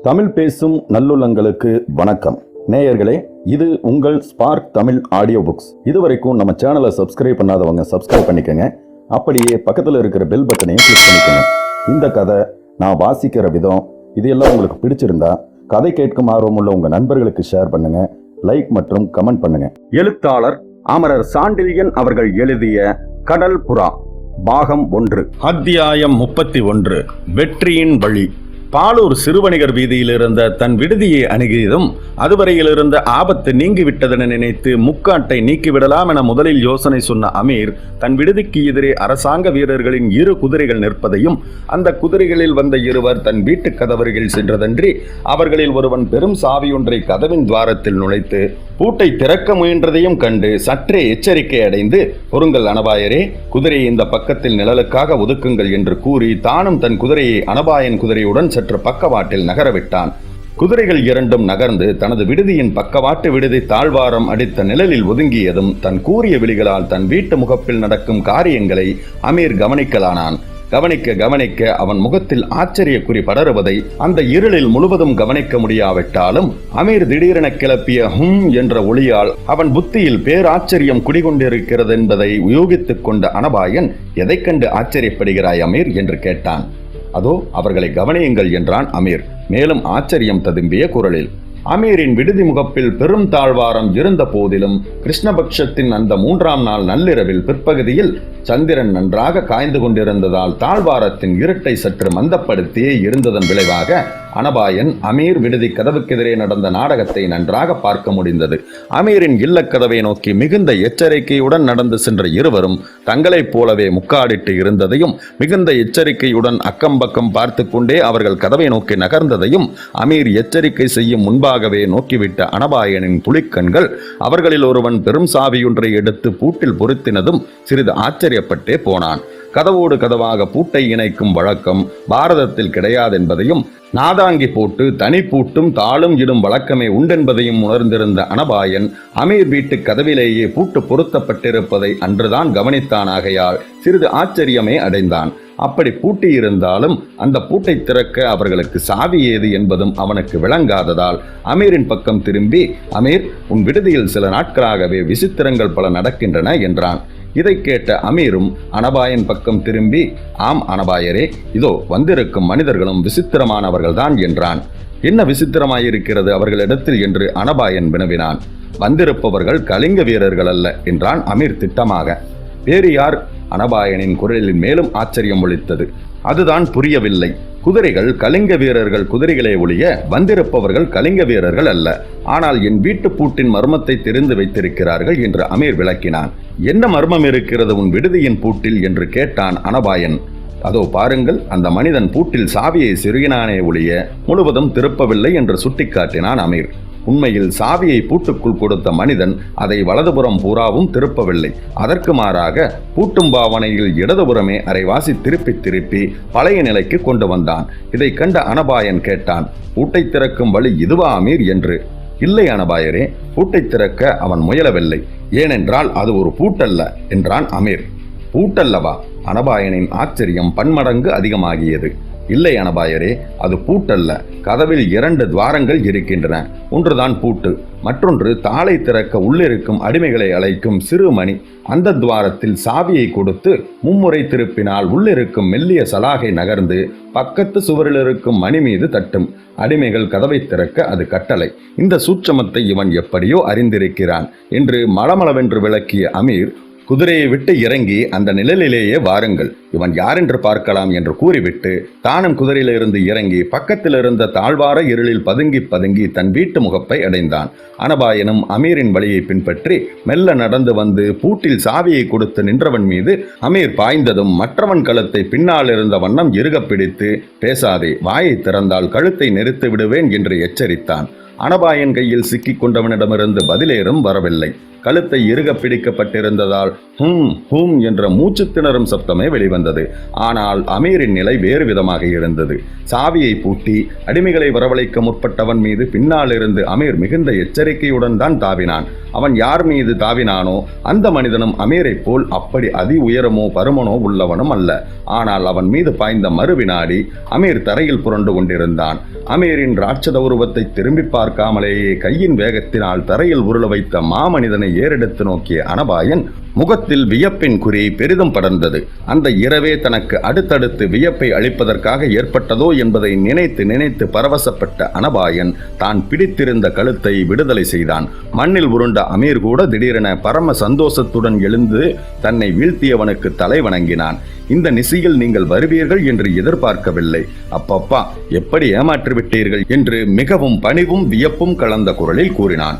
தமிழ் பேசும் நல்லுள்ளங்களுக்கு வணக்கம். நேயர்களே, இது உங்கள் ஸ்பார்க் தமிழ் ஆடியோ புக்ஸ். இதுவரைக்கும் நம்ம சேனலை சப்ஸ்கிரைப் பண்ணாதவங்க சப்ஸ்கிரைப் பண்ணிக்கங்க. அப்படியே பக்கத்தில் இருக்கிற பெல் பட்டனையும் கிளிக் பண்ணிக்கோங்க. இந்த கதை நான் வாசிக்கிற விதம் இது எல்லாம் உங்களுக்கு பிடிச்சிருந்தா கதை கேட்கும் ஆர்வமுள்ள உங்க நண்பர்களுக்கு ஷேர் பண்ணுங்க, லைக் மற்றும் கமெண்ட் பண்ணுங்க. எழுத்தாளர் அமரர் சாண்டில்யன் அவர்கள் எழுதிய கடல் புறா பாகம் 1, அத்தியாயம் 31, வெற்றியின் வழி. பாலூர் சிறுவணிகர் வீதியில் இருந்த தன் விடுதியை அணுகியதும் அதுவரையில் இருந்த ஆபத்து நீங்கிவிட்டதென நினைத்து முக்காட்டை நீக்கிவிடலாம் என முதலில் யோசனை சொன்ன அமீர் தன் விடுதிக்கு எதிரே அரசாங்க வீரர்களின் 2 குதிரைகள் நிற்பதையும் அந்த குதிரைகளில் வந்த இருவர் தன் வீட்டு கதவருகில் சென்றதன்றி அவர்களில் ஒருவன் பெரும் சாவியொன்றை கதவின் துவாரத்தில் நுழைத்து பூட்டை திறக்க முயன்றதையும் கண்டு சற்றே எச்சரிக்கை அடைந்து, பொறுங்கள் அனபாயரே, குதிரையை இந்த பக்கத்தில் நிழலுக்காக ஒதுக்குங்கள் என்று கூறி தானும் தன் குதிரையை அனபாயன் குதிரையுடன் சற்று பக்கவாட்டில் நகரவிட்டான். குதிரைகள் 2ம் நகர்ந்து தனது விடுதியின் பக்கவாட்டு விடுதி தாழ்வாரம் அடித்த நிழலில் ஒதுங்கியதும் தன் கூறிய விழிகளால் தன் வீட்டு முகப்பில் நடக்கும் காரியங்களை அமீர் கவனிக்கலானான். கவனிக்க அவன் முகத்தில் ஆச்சரிய குறி படருவதை அந்த இருளில் முழுவதும் கவனிக்க முடியாவிட்டாலும் அமீர் திடீரென கிளப்பிய என்ற ஒளியால் அவன் புத்தியில் பேராச்சரியம் குடிகொண்டிருக்கிறது என்பதை யூகித்துக் கொண்ட அனபாயன், எதை கண்டு ஆச்சரியப்படுகிறாய் அமீர் என்று கேட்டான். அதோ அவர்களை கவனியுங்கள் என்றான் அமீர் மேலும் ஆச்சரியம் ததும்பிய குரலில். அமீரின் விடுதி முகப்பில் பெரும் தாழ்வாரம் இருந்த போதிலும் கிருஷ்ணபக்ஷத்தின் அந்த 3ஆம் நாள் நள்ளிரவில் பிற்பகுதியில் சந்திரன் நன்றாக காய்ந்து கொண்டிருந்ததால் தாழ்வாரத்தின் இருட்டை சற்று மந்தப்படுத்தியே இருந்ததன் விளைவாக அனபாயன் அமீர் விடுதி கதவுக்கெதிரே நடந்த நாடகத்தை நன்றாக பார்க்க முடிந்தது. அமீரின் இல்லக்கதவை நோக்கி மிகுந்த எச்சரிக்கையுடன் நடந்து சென்ற இருவரும் தங்களைப் போலவே முக்காடிட்டு இருந்ததையும் மிகுந்த எச்சரிக்கையுடன் அக்கம்பக்கம் பார்த்து கொண்டே அவர்கள் கதவை நோக்கி நகர்ந்ததையும் அமீர் எச்சரிக்கை செய்யும் முன்பாகவே நோக்கிவிட்ட அனபாயனின் புலிக்கண்கள் அவர்களில் ஒருவன் பெரும் சாவியொன்றை எடுத்து பூட்டில் பொருத்தினதும் சிறிது ஆச்சரியப்பட்டே போனான். கதவோடு கதவாக பூட்டை இணைக்கும் வழக்கம் பாரதத்தில் கிடையாதென்பதையும் நாதாங்கி போட்டு தனி பூட்டும் தாளும் இடும் வழக்கமே உண்டென்பதையும் உணர்ந்திருந்த அனபாயன் அமீர் வீட்டு கதவிலேயே பூட்டு பொருத்தப்பட்டிருப்பதை அன்றுதான் கவனித்தானாகையால் சிறிது ஆச்சரியமே அடைந்தான். அப்படி பூட்டி இருந்தாலும் அந்த பூட்டை திறக்க அவர்களுக்கு சாவி ஏது என்பதும் அவனுக்கு விளங்காததால் அமீரின் பக்கம் திரும்பி, அமீர், உன் விடுதியில் சில நாட்களாகவே விசித்திரங்கள் பல நடக்கின்றன என்றான். இதை கேட்ட அமீரும் அனபாயன் பக்கம் திரும்பி, ஆம் அனபாயரே, இதோ வந்திருக்கும் மனிதர்களும் விசித்திரமானவர்கள்தான் என்றான். என்ன விசித்திரமாயிருக்கிறது அவர்களிடத்தில் என்று அனபாயன் வினவினான். வந்திருப்பவர்கள் கலிங்க வீரர்கள் அல்ல என்றான் அமீர் திட்டமாக. வேறு யார்? அனபாயனின் குரலில் மேலும் ஆச்சரியம் ஒலித்தது. அதுதான் புரியவில்லை. குதிரைகள் கலிங்க வீரர்கள் குதிரைகளே ஒழிய வந்திருப்பவர்கள் கலிங்க வீரர்கள் அல்ல. ஆனால் என் வீட்டு பூட்டின் மர்மத்தை தெரிந்து வைத்திருக்கிறார்கள் என்று அமீர் விளக்கினான். என்ன மர்மம் இருக்கிறது உன் விடுதியின் பூட்டில் என்று கேட்டான் அனபாயன். அதோ பாருங்கள், அந்த மனிதன் பூட்டில் சாவியை செருகினானே ஒழிய முழுவதும் திருப்பவில்லை என்று சுட்டிக்காட்டினான் அமீர். உண்மையில் சாவியை பூட்டுக்குள் கொடுத்த மனிதன் அதை வலதுபுறம் பூராவும் திருப்பவில்லை. அதற்கு மாறாக பூட்டும் பாவனையில் இடதுபுறமே அரைவாசி திருப்பி பழைய நிலைக்கு கொண்டு வந்தான். இதை கண்ட அனபாயன் கேட்டான், பூட்டை திறக்கும் வழி இதுவா அமீர் என்று. இல்லை அனபாயரே, பூட்டை திறக்க அவன் முயலவில்லை. ஏனென்றால் அது ஒரு பூட்டல்ல என்றான் அமீர். பூட்டல்லவா? அனபாயனின் ஆச்சரியம் பன்மடங்கு அதிகமாகியது. இல்லை அனபாயரே, அது பூட்டல்ல. கதவில் 2 துவாரங்கள் இருக்கின்றன. ஒன்றுதான் பூட்டு, மற்றொன்று தாளை திறக்க உள்ளிருக்கும் அடிமைகளை அழைக்கும் சிறு மணி. அந்த துவாரத்தில் சாவியை கொடுத்து மும்முறை திருப்பினால் உள்ளிருக்கும் மெல்லிய சலாகை நகர்ந்து பக்கத்து சுவரில் இருக்கும் மணி மீது தட்டும். அடிமைகள் கதவை திறக்க அது கட்டளை. இந்த சூட்சமத்தை இவன் எப்படியோ அறிந்திருக்கிறான் என்று மளமளவென்று விளக்கிய அமீர், குதிரையை விட்டு இறங்கி அந்த நிழலிலேயே வாருங்கள், இவன் யாரென்று பார்க்கலாம் என்று கூறிவிட்டு தானும் குதிரையிலிருந்து இறங்கி பக்கத்தில் இருந்த தாழ்வார இருளில் பதுங்கி தன் வீட்டு முகப்பை அடைந்தான். அனபாயனும் அமீரின் வழியை பின்பற்றி மெல்ல நடந்து வந்து பூட்டில் சாவியை கொடுத்து நின்றவன் மீது அமீர் பாய்ந்ததும் மற்றவன் கழுத்தை பின்னால் இருந்த வண்ணம் இறுக பிடித்து, பேசாதே, வாயை திறந்தால் கழுத்தை நெரித்து விடுவேன் என்று எச்சரித்தான். அனபாயன் கையில் சிக்கிக் கொண்டவனிடமிருந்து பதிலேறும் வரவில்லை. கழுத்தை இறுக பிடிக்கப்பட்டிருந்ததால் ஹூம் ஹூம் என்ற மூச்சு திணறும் சப்தமே வெளிவந்தது. ஆனால் அமீரின் நிலை வேறு விதமாக இருந்தது. சாவியை பூட்டி அடிமைகளை வரவழைக்க முற்பட்டவன் மீது பின்னால் இருந்து அமீர் மிகுந்த எச்சரிக்கையுடன் தான் தாவினான். அவன் யார் மீது தாவினானோ அந்த மனிதனும் அமீரை போல் அப்படி அதி உயரமோ பருமனோ உள்ளவனும் அல்ல. ஆனால் அவன் மீது பாய்ந்த மறுவினாடி அமீர் தரையில் புரண்டு கொண்டிருந்தான். அமீரின் ராட்சத உருவத்தை திரும்பி பார்க்காமலேயே கையின் வேகத்தினால் தரையில் உருள வைத்த மாமனிதனை ஏறெடுத்து நோக்கிய அனபாயன் முகத்தில் வியப்பின் குறி பெரிதும் படர்ந்தது. அந்த இரவே தனக்கு அடுத்தடுத்து வியப்பை அளிப்பதற்காக ஏற்பட்டதோ என்பதை நினைத்து நினைத்து பரவசப்பட்ட அனபாயன் தான் பிடித்திருந்த கழுத்தை விடுதலை செய்தான். மண்ணில் உருண்ட அமீர் கூட திடீரென பரம சந்தோஷத்துடன் எழுந்து தன்னை வீழ்த்தியவனுக்கு தலை வணங்கினான். இந்த நிசையில் நீங்கள் வருவீர்கள் என்று எதிர்பார்க்கவில்லை. அப்பப்பா, எப்படி ஏமாற்றிவிட்டீர்கள் என்று மிகவும் பணிவும் வியப்பும் கலந்த குரலில் கூறினான்.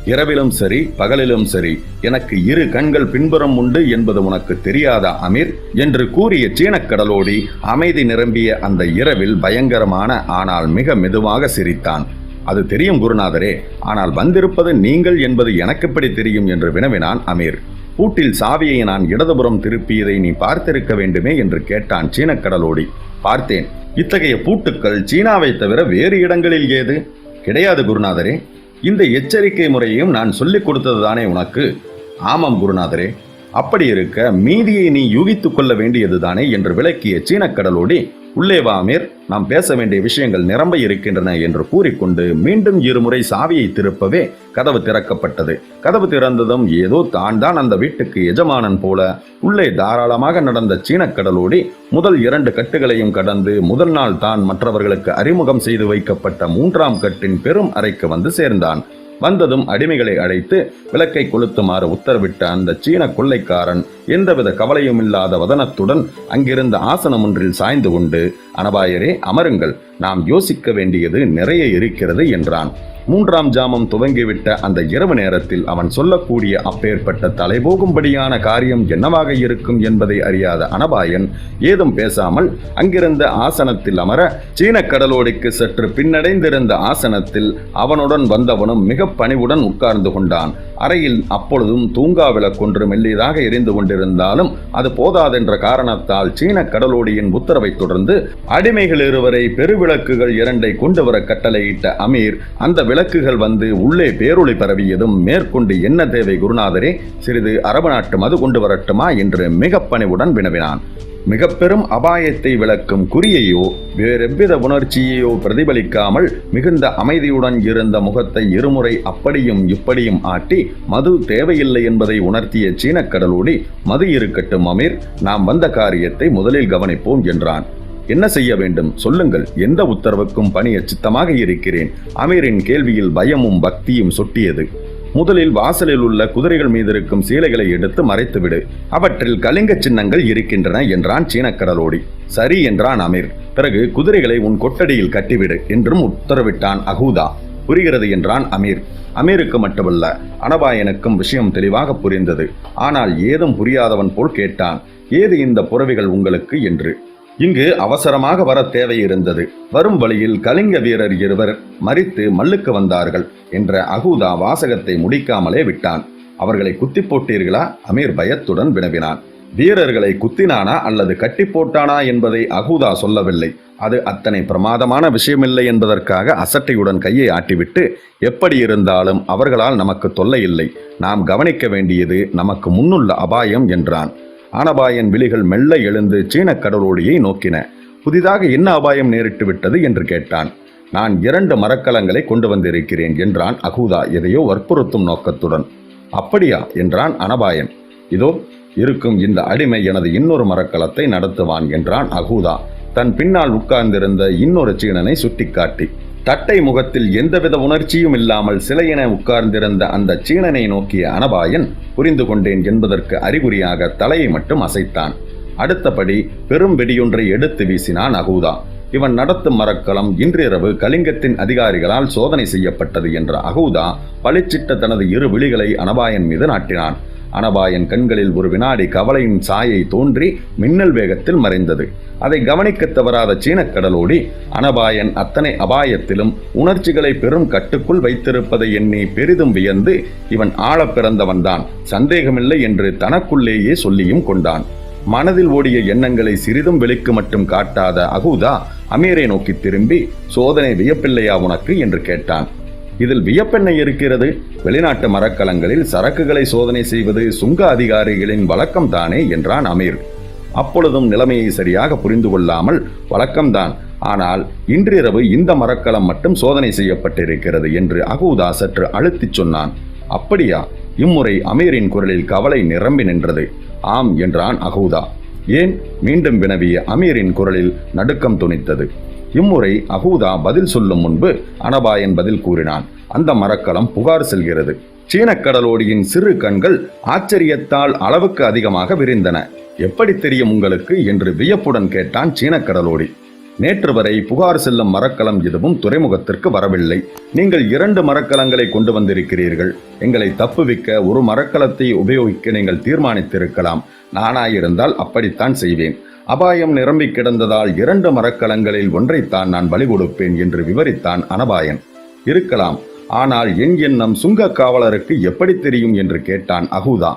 இரவிலும் சரி பகலிலும் சரி எனக்கு இரு கண்கள் பின்புறம் உண்டு என்பது உனக்கு தெரியாதா அமீர் என்று கூறிய சீனக்கடலோடி அமைதி நிரம்பிய அந்த இரவில் பயங்கரமான ஆனால் மிக மெதுவாக சிரித்தான். அது தெரியும் குருநாதரே, ஆனால் வந்திருப்பது நீங்கள் என்பது எனக்கு எப்படி தெரியும் என்று வினவினான் அமீர். பூட்டில் சாவியை நான் இடதுபுறம் திருப்பியதை நீ பார்த்திருக்க வேண்டுமே என்று கேட்டான் சீனக்கடலோடி. பார்த்தேன். இத்தகைய பூட்டுக்கள் சீனாவை தவிர வேறு இடங்களில் ஏது? கிடையாது குருநாதரே. இந்த எச்சரிக்கை முறையையும் நான் சொல்லிக் கொடுத்தது தானே உனக்கு? ஆமாம் குருநாதரே. அப்படி இருக்க மீதியை நீ யூகித்துக் கொள்ள வேண்டியது தானே என்று விளக்கிய சீனக்கடலோடி, உள்ளே வா அமீர், நாம் பேச வேண்டிய விஷயங்கள் நிரம்ப இருக்கின்றன என்று கூறிக்கொண்டு மீண்டும் இருமுறை சாவியை திருப்பவே கதவு திறக்கப்பட்டது. கதவு திறந்ததும் ஏதோ தான் அந்த வீட்டுக்கு எஜமானன் போல உள்ளே தாராளமாக நடந்த சீனக்கடலோடி முதல் 2 கட்டுகளையும் கடந்து முதல் நாள் தான் மற்றவர்களுக்கு அறிமுகம் செய்து வைக்கப்பட்ட 3ஆம் கட்டின் பெரும் அறைக்கு வந்து சேர்ந்தான். வந்ததும் அடிமைகளை அழைத்து விளக்கை கொளுத்துமாறு உத்தரவிட்ட அந்த சீன கொள்ளைக்காரன் எந்தவித கவலையும் இல்லாத வதனத்துடன் அங்கிருந்த ஆசனம் ஒன்றில் சாய்ந்து கொண்டு, அனபாயரே அமருங்கள், நாம் யோசிக்க வேண்டியது நிறைய இருக்கிறது என்றான். 3ஆம் ஜாமம் துவங்கிவிட்ட அந்த இரவு நேரத்தில் அவன் சொல்லக்கூடிய அப்பேற்பட்ட தலைபோகும்படியான காரியம் என்னவாக இருக்கும் என்பதை அறியாத அனபாயன் ஏதும் பேசாமல் அங்கிருந்த ஆசனத்தில் அமர, சீனக்கடலோடிக்கு சற்று பின்னடைந்திருந்த ஆசனத்தில் அவனுடன் வந்தவனும் மிக பணிவுடன் உட்கார்ந்து கொண்டான். அறையில் அப்பொழுதும் தூங்கா விளக்கொன்று மெல்லியதாக எரிந்து கொண்டிருந்தாலும் அது போதாதென்ற காரணத்தால் சீனக்கடலோடியின் உத்தரவை தொடர்ந்து அடிமைகள் இருவரை பெருவிளக்குகள் 2 கொண்டு வர கட்டளையிட்ட அமீர் அந்த விளக்குகள் வந்து உள்ளே பேரொளி பரவியதும் மேற்கொண்டு என்ன தேவை குருநாதரே, சிறிது அரபு நாட்டு மது கொண்டு வரட்டுமா என்று மிக பணிவுடன் வினவினான். மிக பெரும் அபாயத்தை விளக்கும் குறியையோ வேறெவ்வித உணர்ச்சியையோ பிரதிபலிக்காமல் மிகுந்த அமைதியுடன் இருந்த முகத்தை இருமுறை அப்படியும் இப்படியும் ஆட்டி மது தேவையில்லை என்பதை உணர்த்திய சீனக்கடலோடி, மது இருக்கட்டும் அமீர், நாம் வந்த காரியத்தை முதலில் கவனிப்போம் என்றான். என்ன செய்ய வேண்டும் சொல்லுங்கள், எந்த உத்தரவுக்கும் பணிய சித்தமாக இருக்கிறேன். அமீரின் கேள்வியில் பயமும் பக்தியும் சொட்டியது. முதலில் வாசலில் உள்ள குதிரைகள் மீது இருக்கும் சீலைகளை எடுத்து மறைத்துவிடு, அவற்றில் கலிங்க சின்னங்கள் இருக்கின்றன என்றான் சீனக்கடலோடி. சரி என்றான் அமீர். பிறகு குதிரைகளை உன் கொட்டடியில் கட்டிவிடு என்றும் உத்தரவிட்டான் அகூதா. புரிகிறது என்றான் அமீர். அமீருக்கு மட்டுமல்ல, அனபாயனுக்கும் விஷயம் தெளிவாக புரிந்தது. ஆனால் ஏதும் புரியாதவன் போல் கேட்டான், ஏது இந்த புறவிகள் உங்களுக்கு என்று. இங்கு அவசரமாக வர தேவை இருந்தது. வரும் வழியில் கலிங்க வீரர் இருவர் மரித்து மல்லுக்கு வந்தார்கள் என்ற அகூதா வாசகத்தை முடிக்காமலே விட்டான். அவர்களை குத்தி போட்டீர்களா? அமீர் பயத்துடன் வினவினான். வீரர்களை குத்தினானா அல்லது கட்டி போட்டானா என்பதை அகூதா சொல்லவில்லை. அது அத்தனை பிரமாதமான விஷயமில்லை என்பதற்காக அசட்டையுடன் கையை ஆட்டிவிட்டு, எப்படி இருந்தாலும் அவர்களால் நமக்கு தொல்லை இல்லை, நாம் கவனிக்க வேண்டியது நமக்கு முன்னுள்ள அபாயம் என்றான். அனபாயன் விழிகள் மெல்ல எழுந்து சீனக்கடலோடியை நோக்கின. புதிதாக என்ன அபாயம் நேரிட்டு விட்டது என்று கேட்டான். நான் 2 மரக்கலங்களை கொண்டு வந்திருக்கிறேன் என்றான் அகூதா எதையோ வற்புறுத்தும் நோக்கத்துடன். அப்படியா என்றான் அனபாயன். இதோ இருக்கும் இந்த அடிமை எனது இன்னொரு மரக்கலத்தை நடத்துவான் என்றான் அகூதா தன் பின்னால் உட்கார்ந்திருந்த இன்னொரு சீனனை சுட்டிக்காட்டி. தட்டை முகத்தில் எந்தவித உணர்ச்சியும் இல்லாமல் சிலையென உட்கார்ந்திருந்த அந்த சீனனை நோக்கிய அனபாயன் புரிந்து கொண்டேன் என்பதற்கு அறிகுறியாக தலையை மட்டும் அசைத்தான். அடுத்தபடி பெரும் வெடியொன்றை எடுத்து வீசினான் அகூதா. இவன் நடத்தும் மரக்கலம் இன்றிரவு கலிங்கத்தின் அதிகாரிகளால் சோதனை செய்யப்பட்டது என்ற அகூதா பளிச்சிட்ட தனது 2 விழிகளை அனபாயன் மீது நாட்டினான். அனபாயன் கண்களில் ஒரு வினாடி கவலையின் சாயை தோன்றி மின்னல் வேகத்தில் மறைந்தது. அதை கவனிக்க தவறாத சீனக் கடலோடி அனபாயன் அத்தனை அபாயத்திலும் உணர்ச்சிகளை பெரும் கட்டுக்குள் வைத்திருப்பதை எண்ணி பெரிதும் வியந்து, இவன் ஆழ பிறந்தவன்தான், சந்தேகமில்லை என்று தனக்குள்ளேயே சொல்லியும் கொண்டான். மனதில் ஓடிய எண்ணங்களை சிறிதும் வெளிக்கு மட்டும் காட்டாத அகூதா அமீரை நோக்கி திரும்பி, சோதனை வியப்பில்லையா உனக்கு என்று கேட்டான். இதில் வியப்பென்ன இருக்கிறது? வெளிநாட்டு மரக்கலங்களில் சரக்குகளை சோதனை செய்வது சுங்க அதிகாரிகளின் வழக்கம் தானே என்றான் அமீர். அப்பொழுதும் நிலைமையை சரியாக புரிந்து கொள்ளாமல், வழக்கம்தான், ஆனால் இன்றிரவு இந்த மரக்கலம் மட்டும் சோதனை செய்யப்பட்டிருக்கிறது என்று அகூதா சற்று அழுத்திச் சொன்னான். அப்படியா? இம்முறை அமீரின் குரலில் கவலை நிரம்பி நின்றது. ஆம் என்றான் அகூதா. ஏன்? மீண்டும் வினவிய அமீரின் குரலில் நடுக்கம் துணித்தது. இம்முறை அகூதா பதில் சொல்லும் முன்பு அனபாயன் பதில் கூறினான். அந்த மரக்கலம் புகார் செல்கிறது. சீனக் கடலோடியின் சிறு கண்கள் ஆச்சரியத்தால் அளவுக்கு அதிகமாக விரிந்தன. எப்படி தெரியும் உங்களுக்கு என்று வியப்புடன் கேட்டான் சீனக் கடலோடி. நேற்று வரை புகார் செல்லும் மரக்கலம் எதுவும் துறைமுகத்திற்கு வரவில்லை. நீங்கள் 2 மரக்கலங்களை கொண்டு வந்திருக்கிறீர்கள். எங்களை தப்புவிக்க ஒரு மரக்கலத்தை உபயோகிக்க நீங்கள் தீர்மானித்திருக்கலாம். நானாயிருந்தால் அப்படித்தான் செய்வேன். அபாயம் நிரம்பி கிடந்ததால் 2 மரக்கலங்களில் ஒன்றைத்தான் நான் பலி கொடுப்பேன் என்று விவரித்தான் அனபாயன். இருக்கலாம், ஆனால் என் எண்ணம் சுங்க காவலருக்கு எப்படி தெரியும் என்று கேட்டான் அகூதா.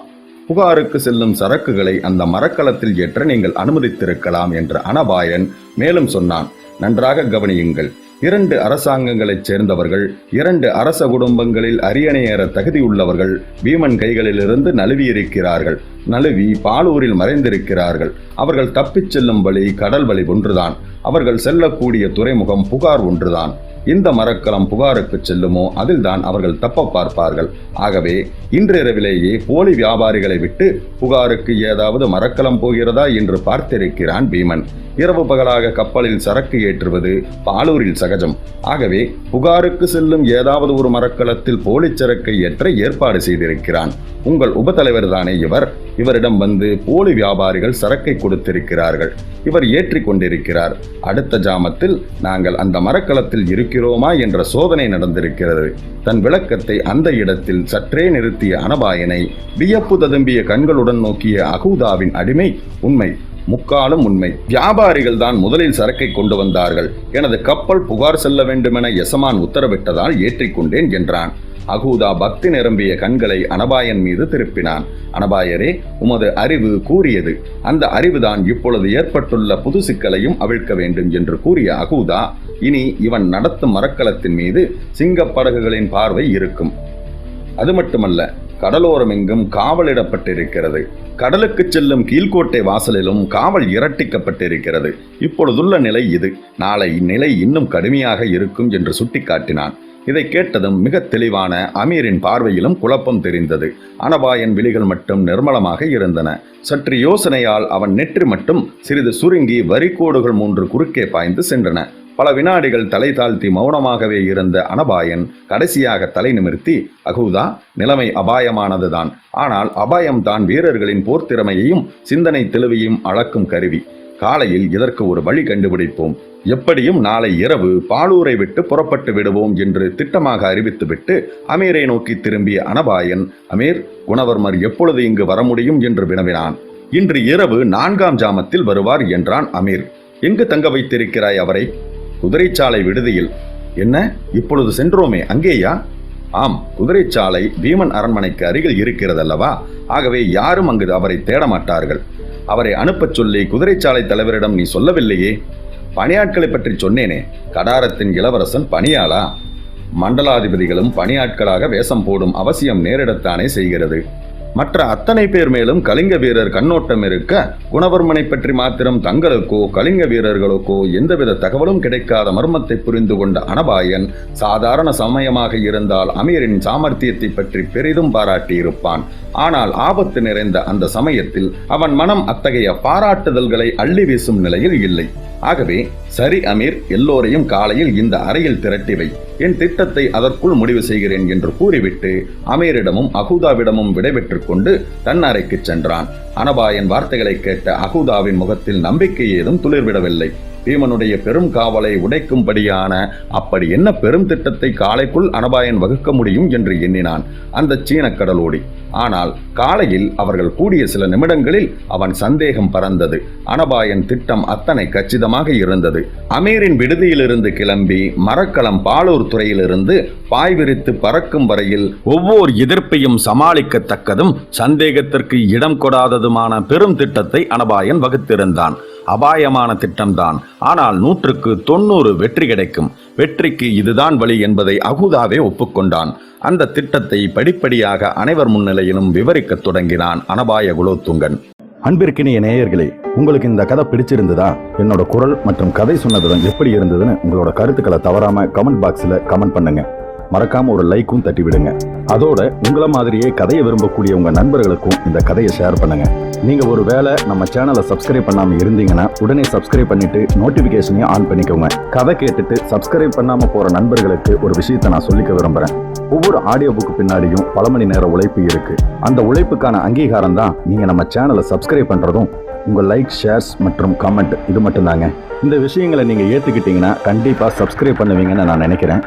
புகாருக்கு செல்லும் சரக்குகளை அந்த மரக்கலத்தில் ஏற்ற நீங்கள் அனுமதித்திருக்கலாம் என்று அனபாயன் மேலும் சொன்னான். நன்றாக கவனியுங்கள். 2 அரசாங்கங்களைச் சேர்ந்தவர்கள், 2 அரச குடும்பங்களில் அரியணையேற தகுதியுள்ளவர்கள் பீமன் கைகளிலிருந்து நழுவியிருக்கிறார்கள். நழுவி பாலூரில் மறைந்திருக்கிறார்கள். அவர்கள் தப்பிச் செல்லும் வழி கடல் வழி ஒன்றுதான். அவர்கள் செல்லக்கூடிய துறைமுகம் புகார் ஒன்றுதான். இந்த மரக்கலம் புகாருக்கு செல்லுமோ அதில்தான் அவர்கள் தப்ப பார்ப்பார்கள். ஆகவே இன்றிரவிலேயே போலி வியாபாரிகளை விட்டு புகாருக்கு ஏதாவது மரக்கலம் போகிறதா என்று பார்த்திருக்கிறான் பீமன். இரவு பகலாக கப்பலில் சரக்கு ஏற்றுவது பாலூரில் சகஜம். ஆகவே புகாருக்கு செல்லும் ஏதாவது ஒரு மரக்கலத்தில் போலி சரக்கை ஏற்ற ஏற்பாடு செய்திருக்கிறான். உங்கள் உபதலைவர் தானே இவர். இவரிடம் வந்து போலி வியாபாரிகள் சரக்கை கொடுத்திருக்கிறார்கள். இவர் ஏற்றி கொண்டிருக்கிறார். அடுத்த ஜாமத்தில் நாங்கள் அந்த மரக்கலத்தில் இருக்கிறோமா என்ற சோதனை நடந்திருக்கிறது. தன் விளக்கத்தை அந்த இடத்தில் சற்றே நிறுத்திய அனபாயனை வியப்பு ததும்பிய கண்களுடன் நோக்கிய அகூதாவின் அடிமை, உண்மை, முக்காலும் உண்மை. வியாபாரிகள் தான் முதலில் சரக்கை கொண்டு வந்தார்கள். எனது கப்பல் புகார் செல்ல வேண்டுமென எசமான் உத்தரவிட்டதால் ஏற்றிக்கொண்டேன் என்றான். அகூதா பக்தி நிரம்பிய கண்களை அனபாயன் மீது திருப்பினான். அனபாயரே, உமது அறிவு கூறியது. அந்த அறிவுதான் இப்பொழுது ஏற்பட்டுள்ள புது சிக்கலையும் அவிழ்க்க வேண்டும் என்று கூறிய அகூதா, இனி இவன் நடத்தும் மரக்கலத்தின் மீது சிங்கப்படகுகளின் பார்வை இருக்கும். அது மட்டுமல்ல, கடலோரமெங்கும் காவலிடப்பட்டிருக்கிறது. கடலுக்கு செல்லும் கீழ்கோட்டை வாசலிலும் காவல் இரட்டிக்கப்பட்டிருக்கிறது. இப்பொழுதுள்ள நிலை இது. நாளை நிலை இன்னும் கடுமையாக இருக்கும் என்று சுட்டிக்காட்டினான். இதை கேட்டதும் மிக தெளிவான அமீரின் பார்வையிலும் குழப்பம் தெரிந்தது. அனபாயன் விழிகள் மட்டும் நிர்மலமாக இருந்தன. சற்று யோசனையால் அவன் நெற்றி மட்டும் சிறிது சுருங்கி வரிக்கோடுகள் 3 குறுக்கே பாய்ந்து சென்றன. பல வினாடிகள் தலை தாழ்த்தி மௌனமாகவே இருந்த அனபாயன் கடைசியாக தலை நிமிர்த்தி, அகூதா, நிலைமை அபாயமானதுதான். ஆனால் அபாயம்தான் வீரர்களின் போர்த்திறமையையும் சிந்தனை தெளிவையும் அளக்கும் கருவி. காலையில் இதற்கு ஒரு வழி கண்டுபிடிப்போம். எப்படியும் நாளை இரவு பாலூரை விட்டு புறப்பட்டு விடுவோம் என்று திட்டமாக அறிவித்துவிட்டு அமீரை நோக்கி திரும்பிய அனபாயன், அமீர், குணவர்மர் எப்பொழுது இங்கு வர முடியும் என்று வினவினான். இன்று இரவு 4ஆம் ஜாமத்தில் வருவார் என்றான் அமீர். எங்கு தங்க வைத்திருக்கிறாய் அவரை? குதிரைச்சாலை விடுதியில். என்ன, இப்பொழுது சென்றோமே அங்கேயா? ஆம், குதிரைச்சாலை பீமன் அரண்மனைக்கு அருகில் இருக்கிறதல்லவா? ஆகவே யாரும் அங்கு அவரை தேடமாட்டார்கள். அவரை அனுப்பச் சொல்லி குதிரைச்சாலை தலைவரிடம் நீ சொல்லவில்லையே? பணியாட்களை பற்றி சொன்னேனே. கடாரத்தின் இளவரசன் பணியாளா? மண்டலாதிபதிகளும் பணியாட்களாக வேஷம் போடும் அவசியம் நேரிடத்தானே செய்கிறது. மற்ற அத்தனை பேர் மேலும் கலிங்க வீரர் கண்ணோட்டம் இருக்க, குணவர்மனை பற்றி மாத்திரம் தங்களுக்கோ கலிங்க வீரர்களுக்கோ எந்தவித தகவலும் கிடைக்காத மர்மத்தை புரிந்து கொண்ட அனபாயன் சாதாரண சமயமாக இருந்தால் அமீரின் சாமர்த்தியத்தை பற்றி பெரிதும் பாராட்டியிருப்பான். ஆனால் ஆபத்து நிறைந்த அந்த சமயத்தில் அவன் மனம் அத்தகைய பாராட்டுதல்களை அள்ளி வீசும் நிலையில் இல்லை. ஆகவே, சரி அமீர், எல்லோரையும் காலையில் இந்த அறையில் திரட்டிவை. என் திட்டத்தை அதற்குள் முடிவு செய்கிறேன் என்று கூறிவிட்டு அமீரிடமும் அகூதாவிடமும் விடைபெற்றுக் கொண்டு தன் அறைக்கு சென்றான். அனபாயன் வார்த்தைகளை கேட்ட அகூதாவின் முகத்தில் நம்பிக்கை ஏதும் துளிர்விடவில்லை. பீமனுடைய பெரும் காவலை உடைக்கும்படியான அப்படி என்ன பெரும் திட்டத்தை காலைக்குள் அனபாயன் வகுக்க முடியும் என்று எண்ணினான் அந்த சீன கடலோடி. ஆனால் காலையில் அவர்கள் கூடிய சில நிமிடங்களில் அவன் சந்தேகம் பறந்தது. அனபாயன் திட்டம் அத்தனை கச்சிதமாக இருந்தது. அமீரின் விடுதியிலிருந்து கிளம்பி மரக்கலம் பாலூர் துறையிலிருந்து பாய் விரித்து பறக்கும் வரையில் ஒவ்வொரு எதிர்ப்பையும் சமாளிக்கத்தக்கதும் சந்தேகத்திற்கு இடம் கொடாததுமான பெரும் திட்டத்தை அனபாயன் வகுத்திருந்தான். அபாயமான திட்டம்தான், ஆனால் 100க்கு 90 வெற்றி கிடைக்கும். வெற்றிக்கு இதுதான் வழி என்பதை அகுதாவே ஒப்புக்கொண்டான். அந்த திட்டத்தை படிப்படியாக அனைவர் முன்னிலையிலும் விவரிக்கத் தொடங்கினான் அனபாய குலோத்துங்கன். அன்பிற்கினிய நேயர்களே, உங்களுக்கு இந்த கதை பிடிச்சிருந்ததா? என்னோட குரல் மற்றும் கதை சொன்னதுடன் எப்படி இருந்ததுன்னு உங்களோட கருத்துக்களை தவறாம கமெண்ட் பாக்ஸில் கமெண்ட் பண்ணுங்க. மறக்காம ஒரு லைக்கும் தட்டி விடுங்க. அதோட உங்களை மாதிரியே கதையை விரும்பக்கூடிய உங்க நண்பர்களுக்கும் இந்த கதையை ஷேர் பண்ணுங்க. நீங்க ஒரு வேளை நம்ம சேனலை சப்ஸ்கிரைப் பண்ணாம இருந்தீங்கன்னா உடனே சப்ஸ்கிரைப் பண்ணிட்டு நோட்டிபிகேஷனையும் ஆன் பண்ணிக்கோங்க. கதை கேட்டுட்டு சப்ஸ்கிரைப் பண்ணாம போற நண்பர்களுக்கு ஒரு விஷயத்தை நான் சொல்லிக்க விரும்புறேன். ஒவ்வொரு ஆடியோ புக்கு பின்னாடியும் பல மணி நேர உழைப்பு இருக்கு. அந்த உழைப்புக்கான அங்கீகாரம் தான் நீங்க நம்ம சேனலை சப்ஸ்கிரைப் பண்றதும் உங்கள் லைக், ஷேர்ஸ் மற்றும் கமெண்ட். இது மட்டும்தாங்க. இந்த விஷயங்களை நீங்க ஏத்துக்கிட்டீங்கன்னா கண்டிப்பா சப்ஸ்கிரைப் பண்ணுவீங்கன்னு நான் நினைக்கிறேன்.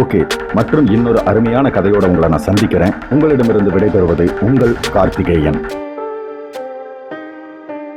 ஓகே, மற்றும் இன்னொரு அருமையான கதையோட உங்களை நான் சந்திக்கிறேன். உங்களிடமிருந்து விடைபெறுவது உங்கள் கார்த்திகேயன்.